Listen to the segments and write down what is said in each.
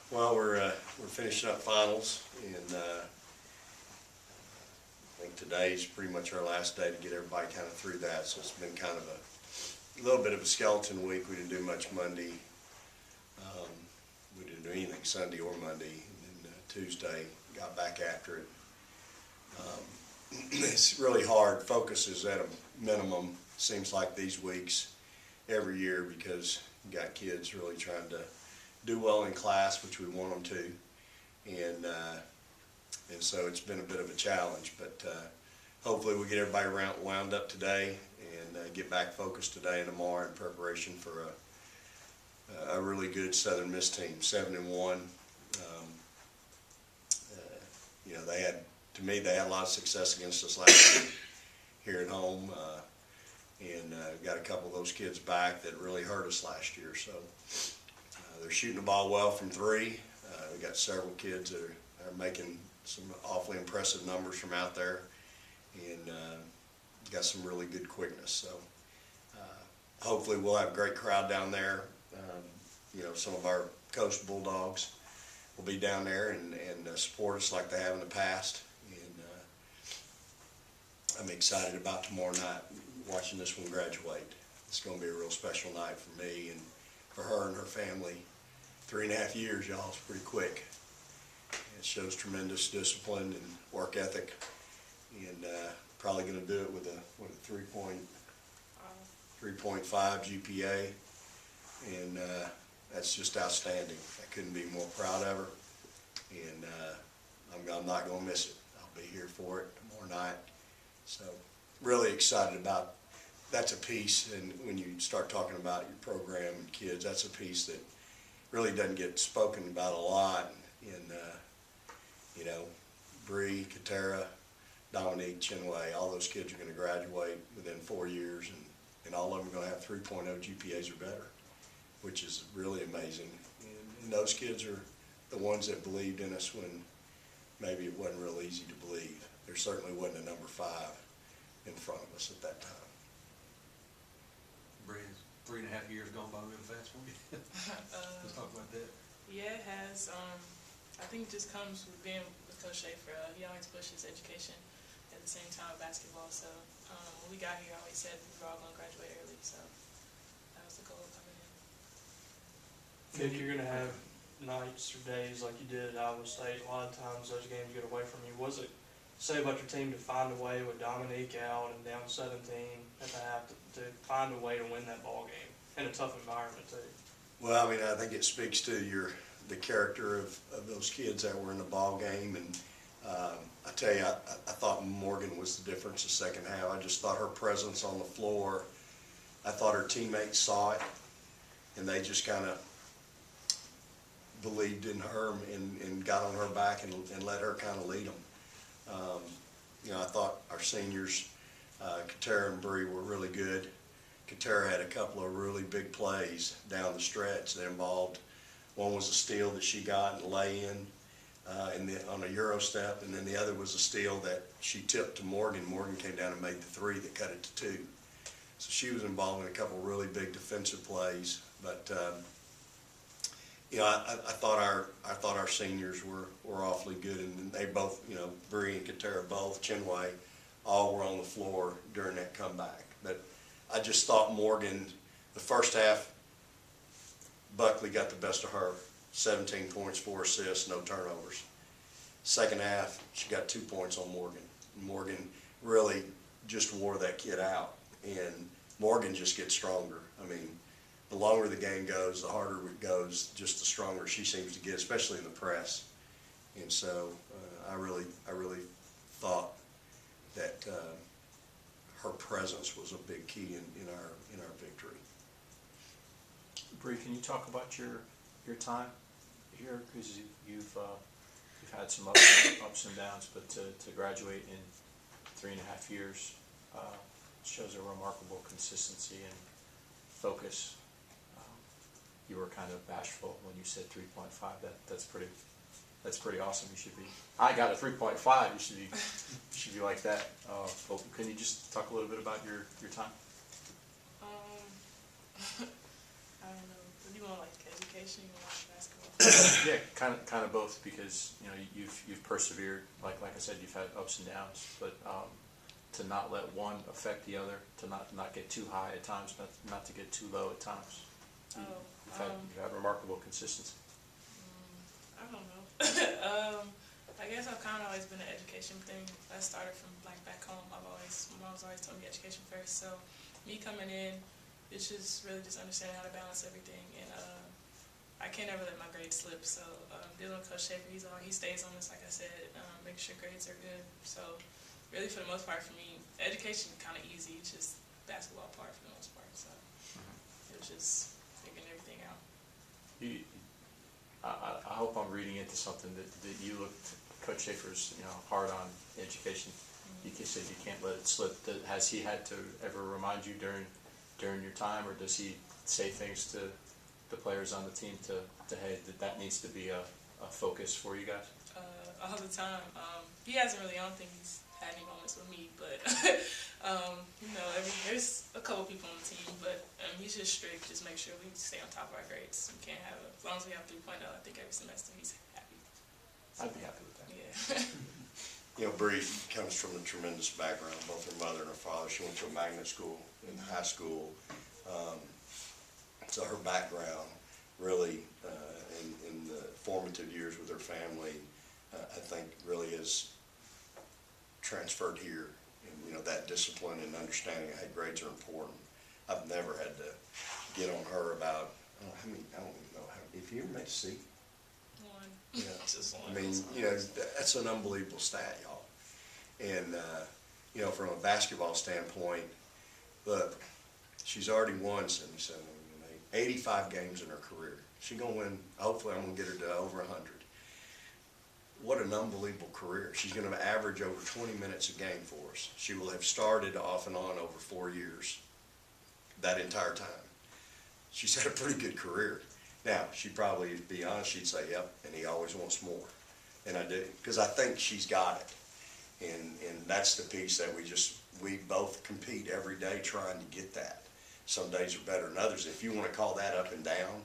Well, we're finishing up finals, and I think today's pretty much our last day to get everybody kind of through that. So it's been kind of a little bit of a skeleton week. We didn't do much Monday. We didn't do anything Sunday or Monday, and then Tuesday got back after it. It's really hard. Focus is at a minimum. Seems like these weeks every year because you got kids really trying to do well in class, which we want them to, and so it's been a bit of a challenge. But hopefully we get everybody wound up today and get back focused today and tomorrow in preparation for a really good Southern Miss team, 7-1. You know, they had a lot of success against us last year here at home, and got a couple of those kids back that really hurt us last year. So they're shooting the ball well from three. We got several kids that are making some awfully impressive numbers from out there, and got some really good quickness. So hopefully we'll have a great crowd down there. You know, some of our coast Bulldogs will be down there and support us like they have in the past. And I'm excited about tomorrow night, watching this one graduate. It's going to be a real special night for me and for her and her family. 3.5 years, y'all, is pretty quick. It shows tremendous discipline and work ethic, and probably going to do it with a 3.5 GPA, and that's just outstanding. I couldn't be more proud of her, and I'm not going to miss it. I'll be here for it tomorrow night. So really excited about. That's a piece, and when you start talking about your program and kids, that's a piece that really doesn't get spoken about a lot. And you know, Bree, Katera, Dominique, Chinway, all those kids are going to graduate within 4 years, and all of them are going to have 3.0 GPAs or better, which is really amazing. And those kids are the ones that believed in us when maybe it wasn't real easy to believe. There certainly wasn't a number 5 in front of us at that time. Breanna's 3.5 years gone by real fast for you. Let's talk about that. Yeah, it has. I think it just comes with being with Coach Schaefer. He always pushes education at the same time with basketball. So when we got here, I always said we were all going to graduate early. So that was the goal coming in. If you're going to have nights or days like you did at Iowa State, a lot of times those games get away from you. Was it say about your team to find a way with Dominique out and down 17 at the half to find a way to win that ball game in a tough environment too? Well, I mean, I think it speaks to the character of those kids that were in the ball game, and I tell you, I thought Morgan was the difference the second half. I just thought her presence on the floor, I thought her teammates saw it, and they just kind of believed in her and got on her back and let her kind of lead them. You know, I thought our seniors, Katera and Bree, were really good. Katera had a couple of really big plays down the stretch that involved, one was a steal that she got and lay-in on a Euro step, and then the other was a steal that she tipped to Morgan. Morgan came down and made the 3 that cut it to 2. So she was involved in a couple of really big defensive plays. But you know, I thought our seniors were awfully good, and they both, you know, Bree and Katera both, Chinway, all were on the floor during that comeback. But I just thought Morgan, the first half, Buckley got the best of her, 17 points, 4 assists, no turnovers. Second half, she got 2 points on Morgan. Morgan really just wore that kid out, and Morgan just gets stronger. I mean, the longer the game goes, the harder it goes, just the stronger she seems to get, especially in the press. And so I really thought that her presence was a big key in our victory. Bree, can you talk about your time here, because you've had some ups and downs, but to graduate in 3.5 years shows a remarkable consistency and focus. You were kind of bashful when you said 3.5. That's pretty awesome. You should be. I got a 3.5. You should be like that. But can you just talk a little bit about your time? I don't know. What do you want, like education? You want basketball? Yeah, kind of both, because, you know, you've persevered, like I said, you've had ups and downs, but, to not let one affect the other, to not get too high at times, not to get too low at times. You've had remarkable consistency. I don't know. I guess I've kind of always been an education thing. I started from like back home. My mom's always told me education first. So me coming in, it's just really just understanding how to balance everything. And I can't ever let my grades slip. So dealing with Coach Schaefer, he stays on us, like I said, making sure grades are good. So really, for the most part, for me, education kind of easy. It's just basketball part for the most part. So it was just figuring everything out. I hope I'm reading into something that you looked, Coach Schaefer's, you know, hard on education. You said you can't let it slip. Has he had to ever remind you during your time, or does he say things to the players on the team to hey, that needs to be a focus for you guys? All the time. He hasn't really, I don't think he's had any moments with me, but you know, there's a couple people on the team, but he's just strict, just make sure we stay on top of our grades. We can't have as long as we have 3.0, I think every semester he's happy. I'd be happy with that. Yeah. You know, Bree comes from a tremendous background, both her mother and her father. She went to a magnet school in high school. So her background really, in the formative years with her family, I think really is transferred here. And, you know, that discipline and understanding how grades are important. I've never had to get on her about, I don't even know how, if you ever made a C. One. Yeah. Just one. I mean, you know, that's an unbelievable stat, y'all. And, you know, from a basketball standpoint, look, she's already won 77, 85 games in her career. She's going to win, hopefully I'm going to get her to over 100. What an unbelievable career. She's going to average over 20 minutes a game for us. She will have started off and on over 4 years, that entire time. She's had a pretty good career. Now, she'd probably be honest, she'd say, yep, and he always wants more. And I do, because I think she's got it. And that's the piece that we both compete every day trying to get that. Some days are better than others. If you want to call that up and down,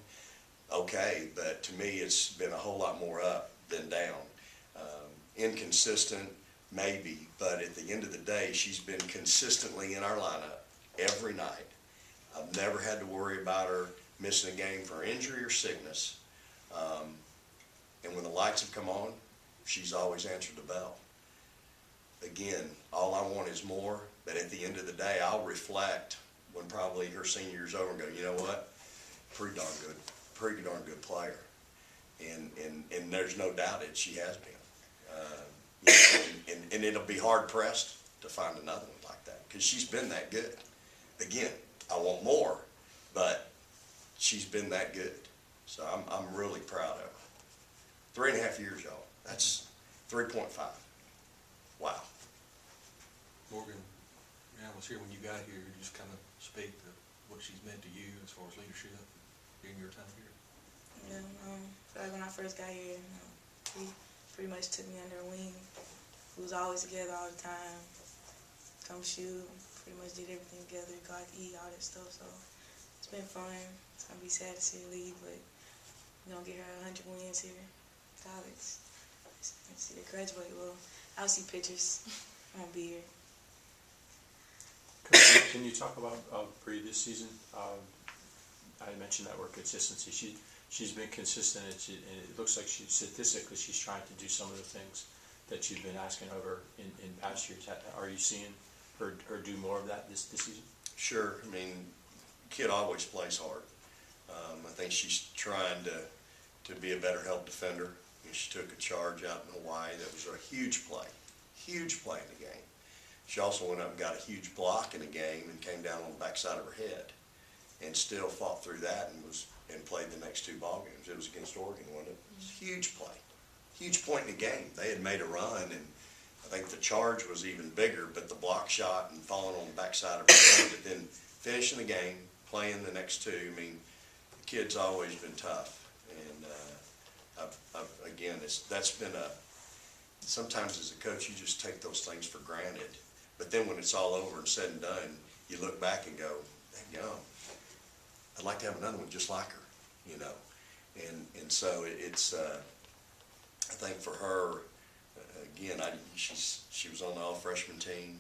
okay, but to me it's been a whole lot more up than down. Inconsistent, maybe, but at the end of the day, she's been consistently in our lineup every night. I've never had to worry about her missing a game for injury or sickness. And when the lights have come on, she's always answered the bell. Again, all I want is more, but at the end of the day, I'll reflect when probably her senior year's over and go, you know what, pretty darn good player. And there's no doubt that she has been. You know, and it'll be hard pressed to find another one like that, because she's been that good. Again, I want more, but she's been that good. So I'm really proud of her. 3.5 years, y'all. That's 3.5. Wow. Morgan, I was here when you got here. You just kind of speak to what she's meant to you as far as leadership during your time here. Yeah, like when I first got here, he pretty much took me under a wing. We was always together all the time. Come shoot, pretty much did everything together, go out to eat, all that stuff. So it's been fun. It's gonna be sad to see her leave, but we're gonna get her 100 wins here, college. Let's see her graduate. Well, I'll see pictures. I won't be here. Can you talk about Bree this season? I mentioned that word consistency. She's been consistent, and it looks like statistically she's trying to do some of the things that you've been asking of her in past years. Are you seeing her do more of that this season? Sure. I mean, kid always plays hard. I think she's trying to be a better help defender. She took a charge out in Hawaii that was a huge play in the game. She also went up and got a huge block in the game and came down on the backside of her head and still fought through that and played the next 2 ball games. It was against Oregon, wasn't it? It was a huge play. Huge point in the game. They had made a run, and I think the charge was even bigger, but the block shot and falling on the backside of her head, but then finishing the game, playing the next 2. I mean, the kid's always been tough. And again, that's been sometimes as a coach, you just take those things for granted. But then when it's all over and said and done, you look back and go, dang, I'd like to have another one just like her, you know. And so it's, I think for her, again, she was on the all-freshman team.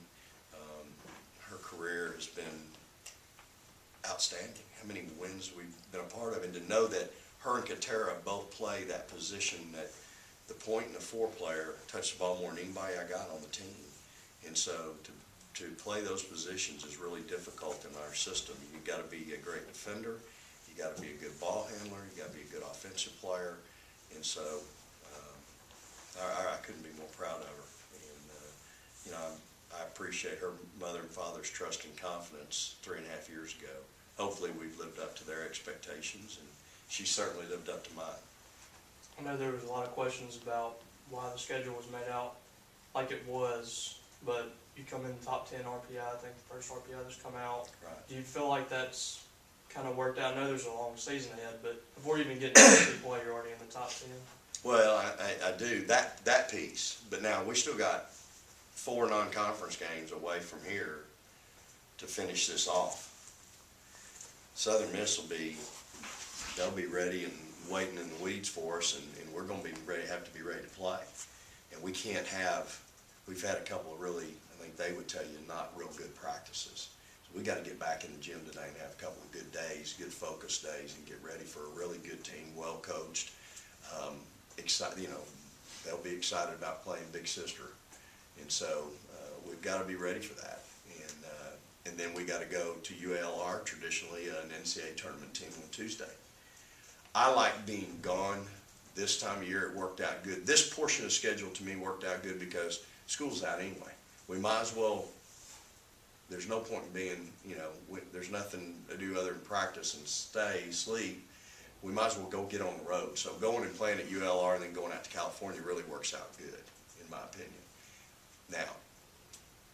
Her career has been outstanding. How many wins we've been a part of, and to know that her and Katera both play that position, that the point and the four player touch the ball more than anybody I got on the team. And so to play those positions is really difficult in our system. You've got to be a great defender, you got to be a good ball handler, you got to be a good offensive player. And so I couldn't be more proud of her. And you know, I appreciate her mother and father's trust and confidence 3.5 years ago. Hopefully we've lived up to their expectations, and she certainly lived up to mine. I know there was a lot of questions about why the schedule was made out like it was, but you come in the top 10 RPI, I think the first RPI that's come out. Right. Do you feel like that's kind of worked out? I know there's a long season ahead, but before you even get to the play, you're already in the top 10. Well, I do, that piece, but now we still got 4 non-conference games away from here to finish this off. Southern Miss they'll be ready and waiting in the weeds for us, and we're going to have to be ready to play. And we've had a couple of really, I think they would tell you, not real good practices. So we got to get back in the gym today and have a couple of good days, good focus days, and get ready for a really good team, well coached. Excited, they'll be excited about playing Big Sister, and so we've got to be ready for that. And then we got to go to ULR, traditionally an NCAA tournament team, on Tuesday. I like being gone this time of year. It worked out good. This portion of the schedule to me worked out good because school's out anyway. We might as well. There's no point in being, there's nothing to do other than practice and sleep. We might as well go get on the road. So going and playing at ULR and then going out to California really works out good, in my opinion. Now,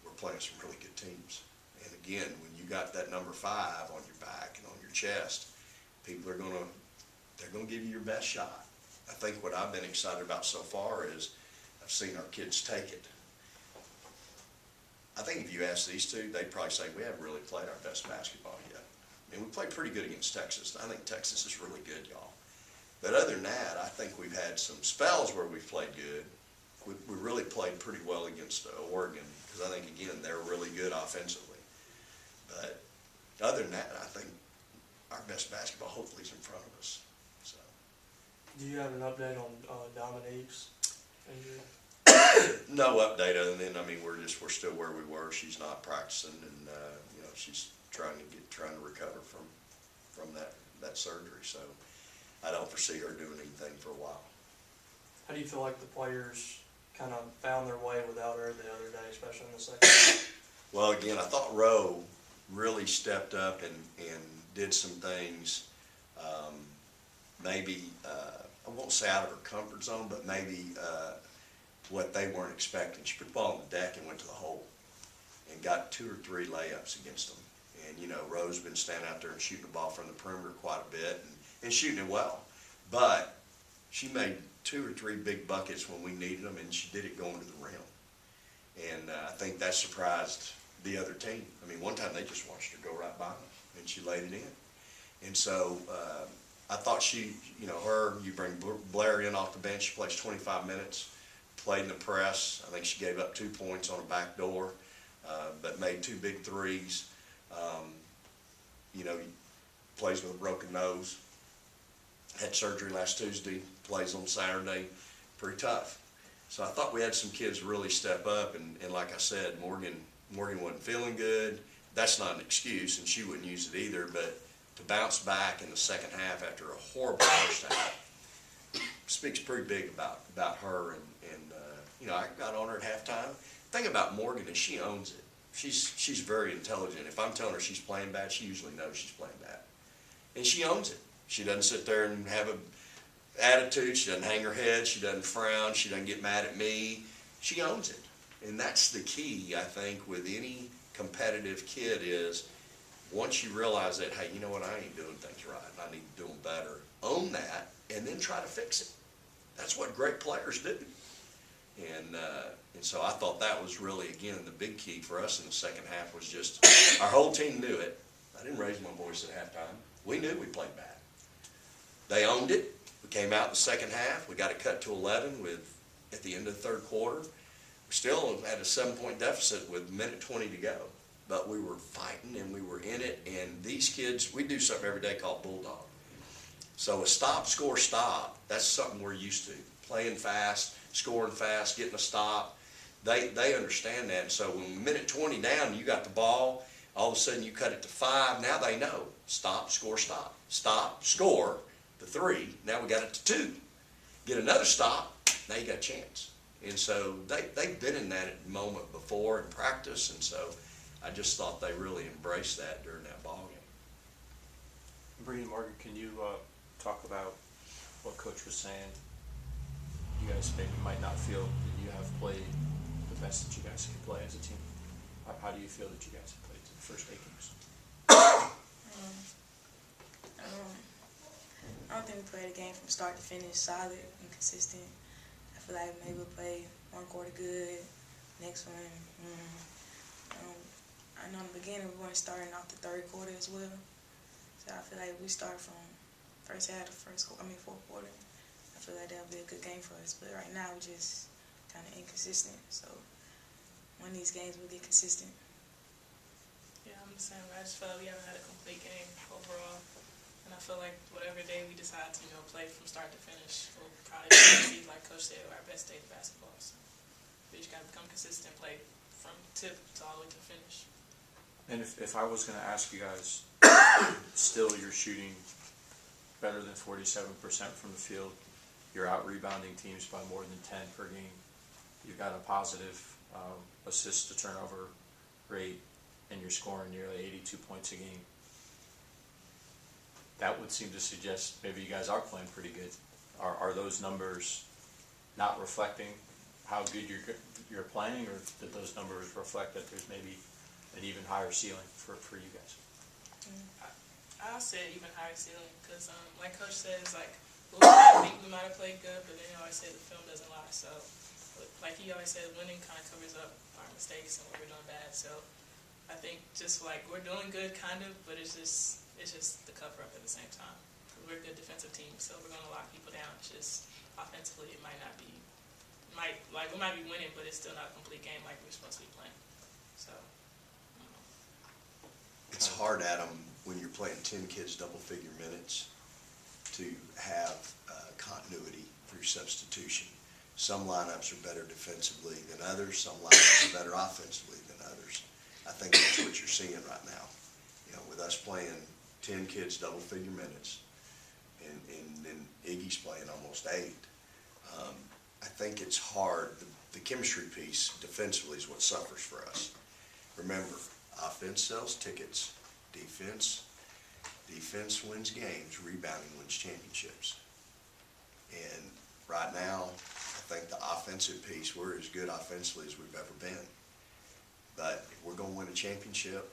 we're playing some really good teams. And again, when you got that number 5 on your back and on your chest, people they're gonna give you your best shot. I think what I've been excited about so far is I've seen our kids take it. I think if you ask these two, they'd probably say we haven't really played our best basketball yet. I mean, we played pretty good against Texas. I think Texas is really good, y'all. But other than that, I think we've had some spells where we've played good. We really played pretty well against Oregon, because I think, again, they're really good offensively. But other than that, I think our best basketball hopefully is in front of us. So. Do you have an update on Dominique's injury? No update other than, we're still where we were. She's not practicing, and she's trying to recover from that surgery. So I don't foresee her doing anything for a while. How do you feel like the players kind of found their way without her the other day, especially in the second half? Well, again, I thought Roe really stepped up and did some things, maybe, I won't say out of her comfort zone, but maybe what they weren't expecting. She put the ball on the deck and went to the hole and got 2 or 3 layups against them. And, Roe's been standing out there and shooting the ball from the perimeter quite a bit and shooting it well. But she made 2 or 3 big buckets when we needed them, and she did it going to the rim. And I think that surprised the other team. One time they just watched her go right by them, and she laid it in. And so I thought you bring Blair in off the bench, she plays 25 minutes, played in the press. I think she gave up 2 points on a back door, but made 2 big threes. Plays with a broken nose. Had surgery last Tuesday, plays on Saturday. Pretty tough. So I thought we had some kids really step up, and like I said, Morgan wasn't feeling good. That's not an excuse, and she wouldn't use it either, but to bounce back in the second half after a horrible first half speaks pretty big about her, and I got on her at halftime. The thing about Morgan is she owns it. She's very intelligent. If I'm telling her she's playing bad, she usually knows she's playing bad. And she owns it. She doesn't sit there and have an attitude. She doesn't hang her head. She doesn't frown. She doesn't get mad at me. She owns it. And that's the key, I think, with any competitive kid is once you realize that, hey, you know what, I ain't doing things right. I need to do them better. Own that and then try to fix it. That's what great players do. And so I thought that was really, again, the big key for us in the second half was just our whole team knew it. I didn't raise my voice at halftime. We knew we played bad. They owned it, We came out in the second half, we got it cut to 11 at the end of the third quarter. We still had a 7-point deficit with 1:20 to go, but we were fighting and we were in it, and these kids, we do something every day called Bulldog. So a stop, score, stop, that's something we're used to. Playing fast, scoring fast, getting a stop. They understand that. And so when 1:20 down, you got the ball, all of a sudden you cut it to 5, now they know. Stop, score, stop. Stop, score, the 3, now we got it to 2. Get another stop, now you got a chance. And so they've been in that moment before in practice, and so I just thought they really embraced that during that ball game. Breanna, Morgan, can you talk about what Coach was saying? You guys maybe might not feel that you have played the best that you guys can play as a team. How do you feel that you guys have played the first 8 games? I don't think we played a game from start to finish solid and consistent. I feel like maybe we'll play one quarter good, next one. I know in the beginning we weren't starting off the third quarter as well, so I feel like we start from first half to fourth quarter. I feel like that'll be a good game for us. But right now we're just kind of inconsistent. So one of these games we'll get consistent. Yeah, I'm the same. I just feel like we haven't had a complete game overall. And I feel like whatever day we decide to, play from start to finish, we'll probably see, like Coach said, our best day of basketball. So we just got to become consistent, play from tip to all the way to finish. And if I was going to ask you guys, still you're shooting better than 47% from the field, you're out-rebounding teams by more than 10 per game, you've got a positive assist to turnover rate, and you're scoring nearly 82 points a game. That would seem to suggest maybe you guys are playing pretty good. Are those numbers not reflecting how good you're playing, or did those numbers reflect that there's maybe an even higher ceiling for you guys? I'll say even higher ceiling because, like Coach says, like I think we might have played good, but then he always said the film doesn't lie. So, like he always said, winning kind of covers up our mistakes and what we're doing bad. So, I think just like we're doing good, kind of, but it's just the cover up at the same time. We're a good defensive team, so we're gonna lock people down. It's just offensively, it might not be, we might be winning, but it's still not a complete game like we're supposed to be playing. So. It's hard, Adam, when you're playing 10 kids double-figure minutes to have continuity through substitution. Some lineups are better defensively than others. Some lineups are better offensively than others. I think that's what you're seeing right now. With us playing 10 kids double-figure minutes, and then Iggy's playing almost 8. I think it's hard. The chemistry piece defensively is what suffers for us. Remember, offense sells tickets, defense wins games, rebounding wins championships. And right now, I think the offensive piece, we're as good offensively as we've ever been. But if we're going to win a championship,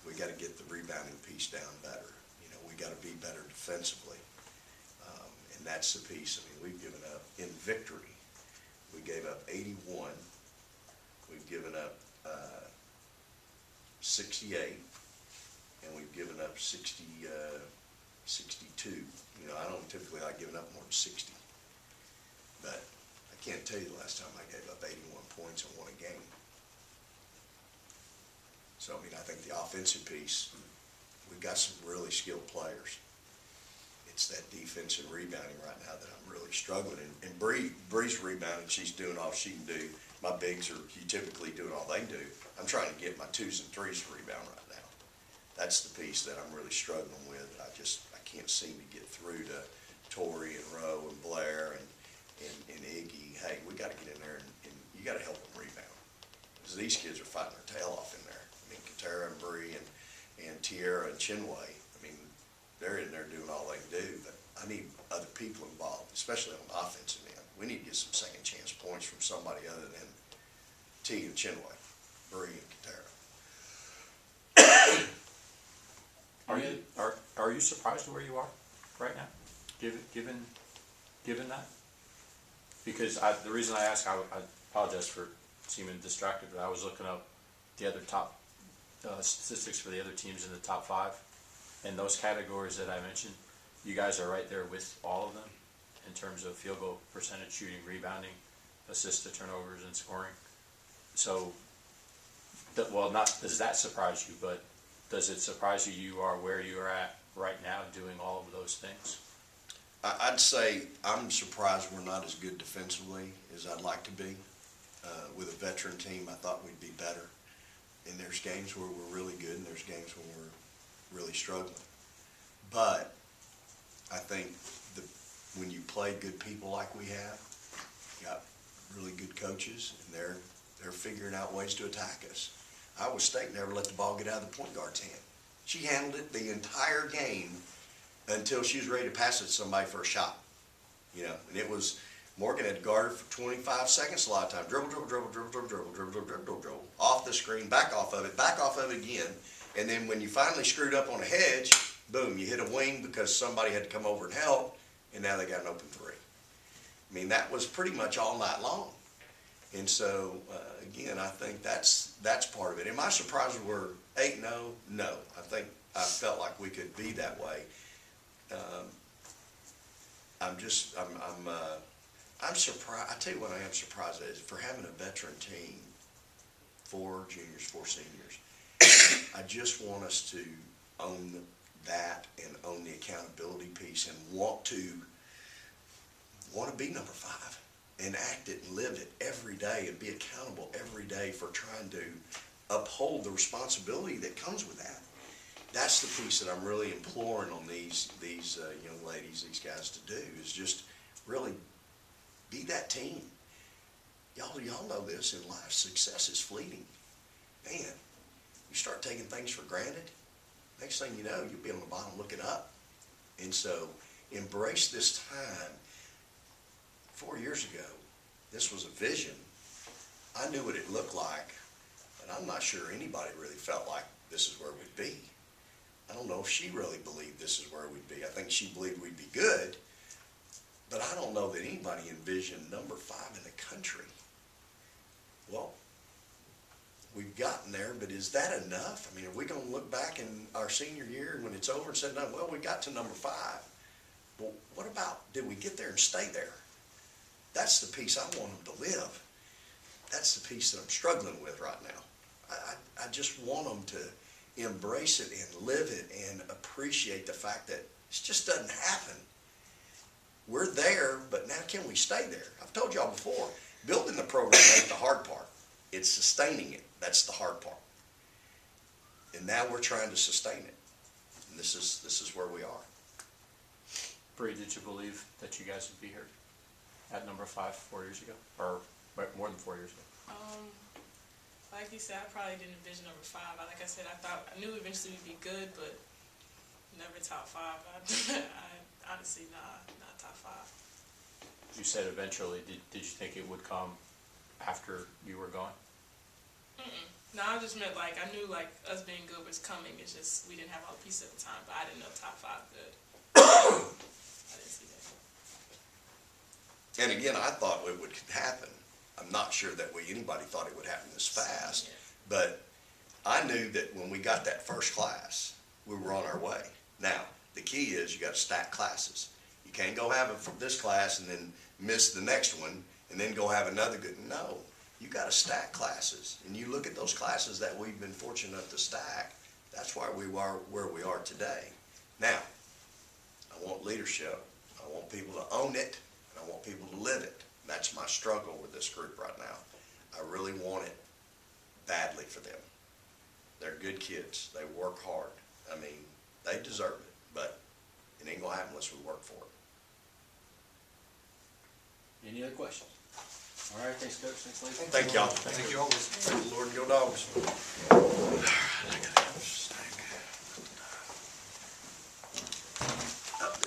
we got to get the rebounding piece down better. We got to be better defensively. And that's the piece. We've given up in victory. We gave up 81. We've given up 68, and we've given up 62. I don't typically like giving up more than 60, but I can't tell you the last time I gave up 81 points and won a game. So, I think the offensive piece, we've got some really skilled players. It's that defense and rebounding right now that I'm really struggling. And Bree's rebounding, she's doing all she can do. My bigs are typically doing all they do. I'm trying to get my 2s and 3s to rebound right now. That's the piece that I'm really struggling with. I can't seem to get through to Tori and Rowe and Blair and Iggy. Hey, we got to get in there and you got to help them rebound. Because these kids are fighting their tail off in there. Katara and Bree and Tierra and Chinway, they're in there doing all they can do, but I need other people involved, especially on the offensive end. We need to get some second chance points from somebody other than T and Chinway, Bree and Katara. Are you surprised where you are right now, given that? Because the reason I ask, I apologize for seeming distracted, but I was looking up the other top statistics for the other teams in the top 5, and those categories that I mentioned, you guys are right there with all of them. in terms of field goal percentage, shooting, rebounding, assists to turnovers, and scoring. So, well, not does that surprise you, but does it surprise you are where you are at right now doing all of those things? I'd say I'm surprised we're not as good defensively as I'd like to be. With a veteran team, I thought we'd be better. And there's games where we're really good, and there's games when we're really struggling. But I think when you play good people like we have, you got really good coaches, and they're figuring out ways to attack us. Iowa State never let the ball get out of the point guard's hand. She handled it the entire game until she was ready to pass it to somebody for a shot. You know, and it was Morgan had guarded for 25 seconds a lot of time. Dribble, dribble, dribble, dribble, dribble, dribble, dribble, dribble, dribble, dribble, off the screen, back off of it again. And then when you finally screwed up on a hedge, boom, you hit a wing because somebody had to come over and help, and now they got an open three. I mean, that was pretty much all night long. And so, again, I think that's part of it. Am I surprised we're 8-0? No. I felt like we could be that way. I'm surprised. I tell you what I am surprised at is for having a veteran team, 4 juniors, 4 seniors. I just want us to own that and own the accountability piece and want to be number 5 and act it and live it every day and be accountable every day for trying to uphold the responsibility that comes with that. That's the piece that I'm really imploring on these young ladies, these guys to do, is just really be that team. Y'all know this in life. Success is fleeting. Man, you start taking things for granted, next thing you know, you'll be on the bottom looking up. And so embrace this time. 4 years ago, this was a vision. I knew what it looked like, and I'm not sure anybody really felt like this is where we'd be. I don't know if she really believed this is where we'd be. I think she believed we'd be good, but I don't know that anybody envisioned number 5 in the country. Well, we've gotten there, but is that enough? I mean, are we going to look back in our senior year when it's over and say, no, well, we got to number 5. Well, what about, did we get there and stay there? That's the piece I want them to live. That's the piece that I'm struggling with right now. I just want them to embrace it and live it and appreciate the fact that this just doesn't happen. We're there, but now can we stay there? I've told y'all before, building the program ain't the hard part. It's sustaining it. That's the hard part. And now we're trying to sustain it. And this is where we are. Bree, did you believe that you guys would be here at number 5 4 years ago? Or more than 4 years ago? Like you said, I probably didn't envision number 5. Like I said, I knew eventually we'd be good, but never top 5. I honestly, not top 5. You said eventually. Did you think it would come after you were gone? No, I just meant like I knew like us being good was coming. It's just we didn't have all the pieces at the time, but I didn't know top 5 good. I didn't see that. And again, I thought it would happen. I'm not sure that anybody thought it would happen this fast, but I knew that when we got that first class, we were on our way. Now, the key is you got to stack classes. You can't go have it from this class and then miss the next one and then go have another good. No, you got to stack classes. And you look at those classes that we've been fortunate enough to stack, that's why we are where we are today. Now, I want leadership. I want people to own it, and I want people to live it. That's my struggle with this group right now. I really want it badly for them. They're good kids. They work hard. I mean, they deserve it, but it ain't going to happen unless we work for it. Any other questions? All right, thanks, Coach. Thanks, Lee. Thank y'all. Thank you all. Thank the Lord and your dogs.